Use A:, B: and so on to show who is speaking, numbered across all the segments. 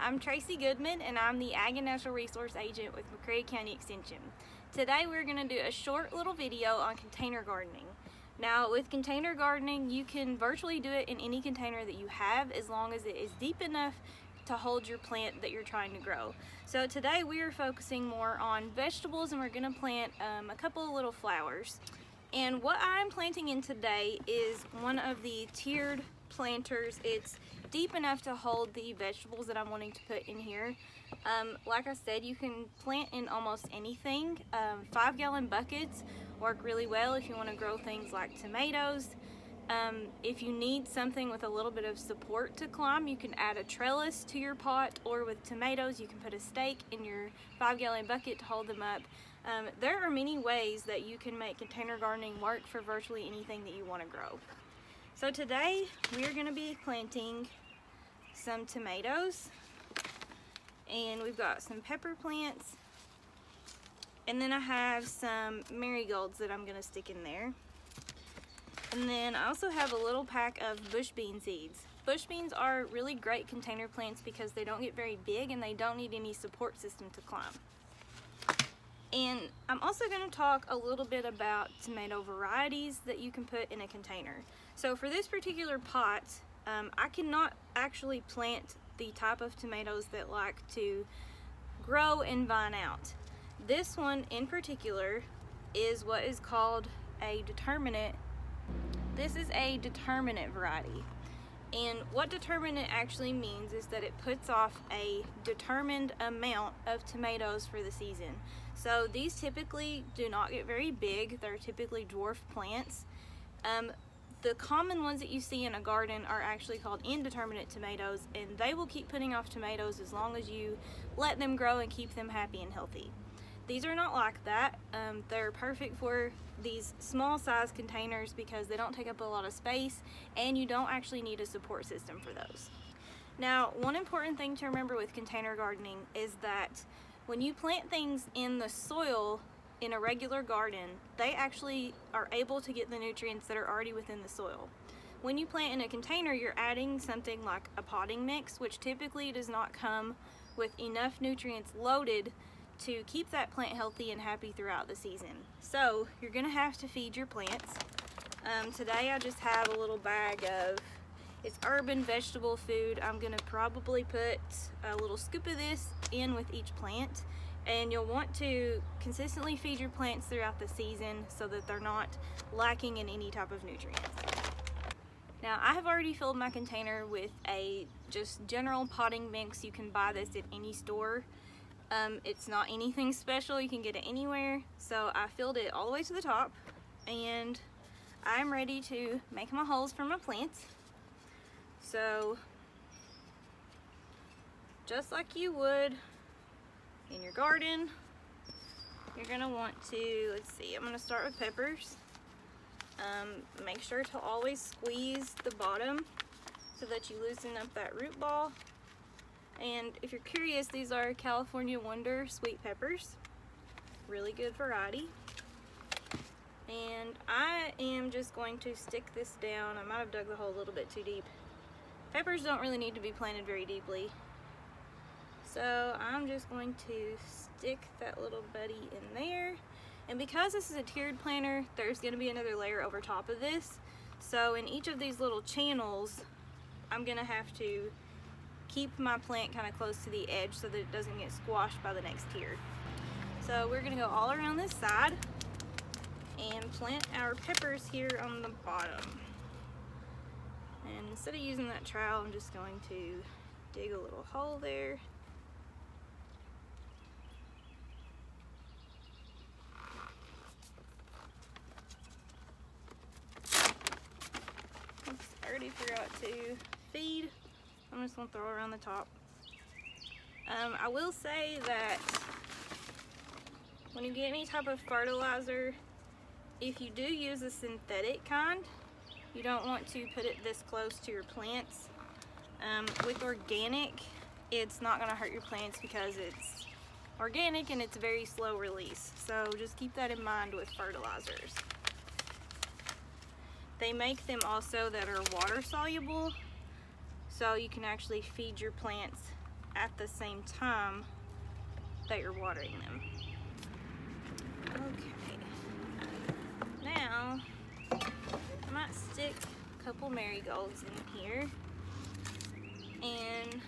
A: I'm Tracy Goodman, and I'm the Ag and Natural Resource Agent with McCrae County Extension. Today we're going to do a short little video on container gardening. Now, with container gardening, you can virtually do it in any container that you have as long as it is deep enough to hold your plant that you're trying to grow. So today we are focusing more on vegetables, and we're going to plant a couple of little flowers. And what I'm planting in today is one of the tiered planters. It's deep enough to hold the vegetables that I'm wanting to put in here. Like I said, you can plant in almost anything. 5-gallon buckets work really well if you want to grow things like tomatoes. If you need something with a little bit of support to climb, you can add a trellis to your pot, or with tomatoes you can put a stake in your 5-gallon bucket to hold them up. There are many ways that you can make container gardening work for virtually anything that you want to grow. So today we're going to be planting some tomatoes, and we've got some pepper plants, and then I have some marigolds that I'm going to stick in there. And then I also have a little pack of bush bean seeds. Bush beans are really great container plants because they don't get very big and they don't need any support system to climb. And I'm also going to talk a little bit about tomato varieties that you can put in a container. So for this particular pot, I cannot actually plant the type of tomatoes that like to grow and vine out. This one in particular is what is called a determinate. This is a determinate variety. And what determinate actually means is that it puts off a determined amount of tomatoes for the season. So these typically do not get very big. They're typically dwarf plants. The common ones that you see in a garden are actually called indeterminate tomatoes, and they will keep putting off tomatoes as long as you let them grow and keep them happy and healthy. These are not like that. They're perfect for these small size containers because they don't take up a lot of space and you don't actually need a support system for those. Now, one important thing to remember with container gardening is that when you plant things in the soil in a regular garden, they actually are able to get the nutrients that are already within the soil. When you plant in a container, you're adding something like a potting mix, which typically does not come with enough nutrients loaded to keep that plant healthy and happy throughout the season. So you're gonna have to feed your plants. Today I just have a little bag of, it's urban vegetable food. I'm gonna probably put a little scoop of this in with each plant, and you'll want to consistently feed your plants throughout the season so that they're not lacking in any type of nutrients. Now, I have already filled my container with a just general potting mix. You can buy this at any store. It's not anything special, you can get it anywhere. So I filled it all the way to the top, and I'm ready to make my holes for my plants. So just like you would in your garden, you're gonna want to, let's see, I'm gonna start with peppers. Make sure to always squeeze the bottom so that you loosen up that root ball. And if you're curious, these are California Wonder sweet peppers. Really good variety. And I am just going to stick this down. I might have dug the hole a little bit too deep. Peppers don't really need to be planted very deeply. So I'm just going to stick that little buddy in there. And because this is a tiered planter, there's going to be another layer over top of this. So in each of these little channels, I'm going to have to keep my plant kind of close to the edge so that it doesn't get squashed by the next tier. So we're going to go all around this side and plant our peppers here on the bottom. And instead of using that trowel, I'm just going to dig a little hole there. Oops, I already forgot to feed. I'm just going to throw it around the top. I will say that when you get any type of fertilizer, if you do use a synthetic kind, you don't want to put it this close to your plants. With organic, it's not going to hurt your plants because it's organic and it's very slow release. So just keep that in mind with fertilizers. They make them also that are water soluble, so you can actually feed your plants at the same time that you're watering them. Okay, now I might stick a couple marigolds in here. And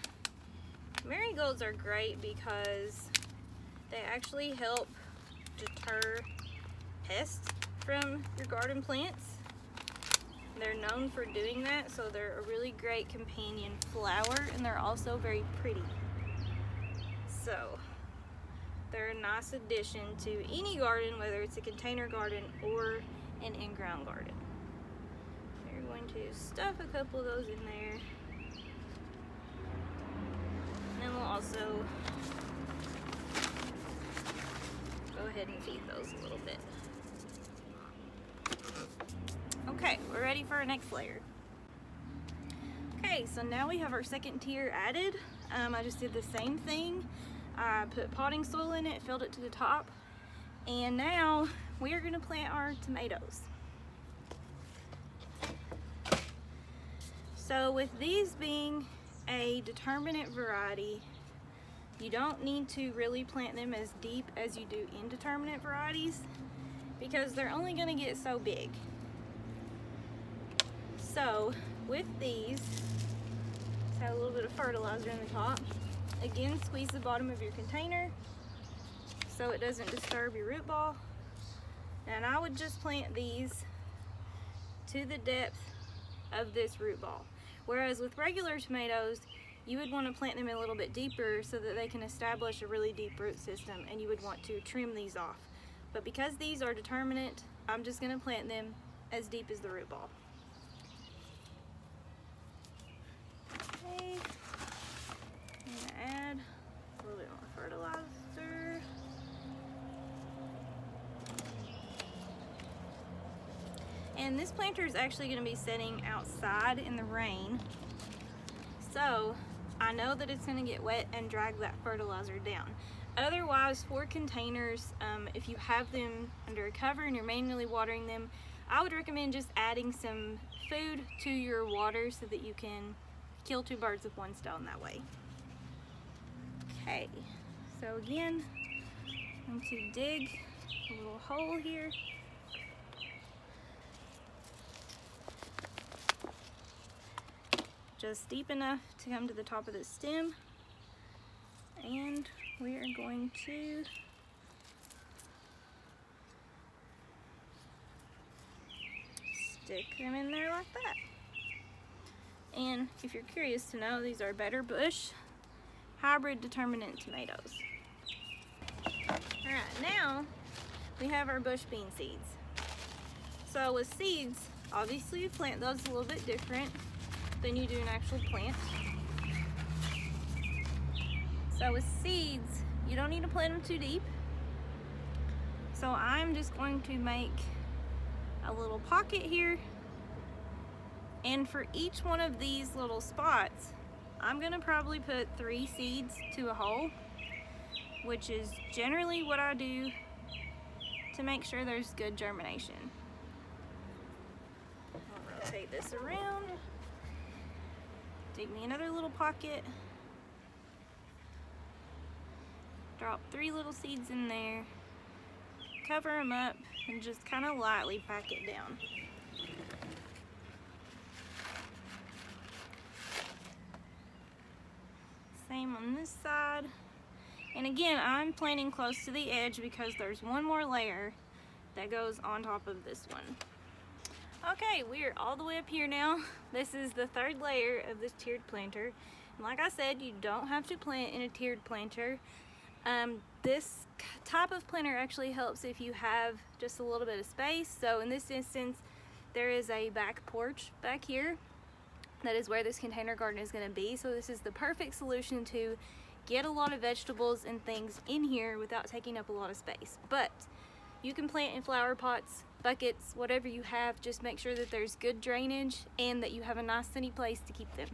A: marigolds are great because they actually help deter pests from your garden plants. They're known for doing that, so they're a really great companion flower, and they're also very pretty. So they're a nice addition to any garden, whether it's a container garden or an in-ground garden. We're going to stuff a couple of those in there. And then we'll also go ahead and feed those a little bit. Okay, we're ready for our next layer. Okay, so now we have our second tier added. I just did the same thing. I put potting soil in it, filled it to the top, and now we are going to plant our tomatoes. So with these being a determinate variety, you don't need to really plant them as deep as you do indeterminate varieties because they're only going to get so big. So with these, just add a little bit of fertilizer in the top. Again, squeeze the bottom of your container so it doesn't disturb your root ball. And I would just plant these to the depth of this root ball. Whereas with regular tomatoes, you would want to plant them a little bit deeper so that they can establish a really deep root system, and you would want to trim these off. But because these are determinate, I'm just going to plant them as deep as the root ball. Okay, I'm going to add a little bit more fertilizer. And this planter is actually going to be sitting outside in the rain, so I know that it's going to get wet and drag that fertilizer down. Otherwise, for containers, if you have them under a cover and you're manually watering them, I would recommend just adding some food to your water so that you can kill two birds with one stone that way. Okay, so again, I'm going to dig a little hole here. Just deep enough to come to the top of the stem, and we are going to stick them in there like that. And if you're curious to know, these are Better Bush hybrid determinate tomatoes. Alright, now we have our bush bean seeds. So with seeds, obviously you plant those a little bit different than you do an actual plant. So with seeds, you don't need to plant them too deep. So I'm just going to make a little pocket here, and for each one of these little spots, I'm gonna probably put 3 seeds to a hole, which is generally what I do to make sure there's good germination. I'll rotate this around. Dig me another little pocket, drop 3 little seeds in there, cover them up, and just kind of lightly pack it down. Same on this side. And again, I'm planting close to the edge because there's one more layer that goes on top of this one. Okay, we are all the way up here now. This is the 3rd layer of this tiered planter. And like I said, you don't have to plant in a tiered planter. This type of planter actually helps if you have just a little bit of space. So in this instance, there is a back porch back here. That is where this container garden is going to be. So this is the perfect solution to get a lot of vegetables and things in here without taking up a lot of space. But you can plant in flower pots, buckets, whatever you have. Just make sure that there's good drainage and that you have a nice sunny place to keep them.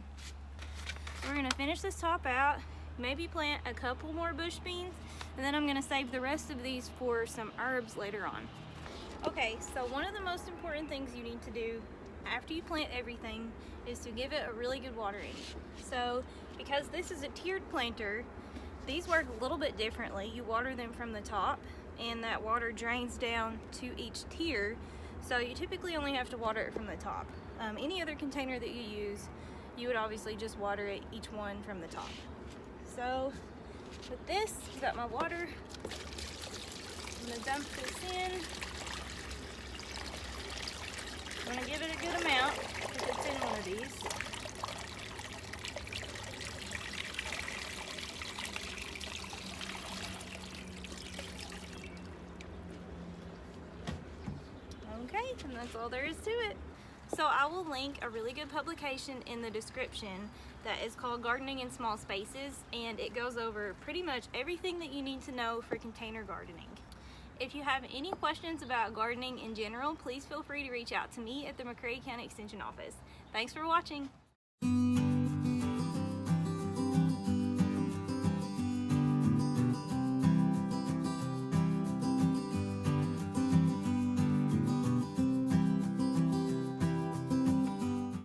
A: We're going to finish this top out, maybe plant a couple more bush beans, and then I'm going to save the rest of these for some herbs later on. Okay, so one of the most important things you need to do after you plant everything is to give it a really good watering. So Because this is a tiered planter, these work a little bit differently. You water them from the top, and that water drains down to each tier, so you typically only have to water it from the top. Any other container that you use, you would obviously just water it each one from the top. So with this, I've got my water. I'm gonna dump this in. I'm gonna give it a good amount if it's in one of these. Okay, and that's all there is to it. So I will link a really good publication in the description that is called Gardening in Small Spaces, and it goes over pretty much everything that you need to know for container gardening. If you have any questions about gardening in general, please feel free to reach out to me at the McCrae County Extension Office. Thanks for watching.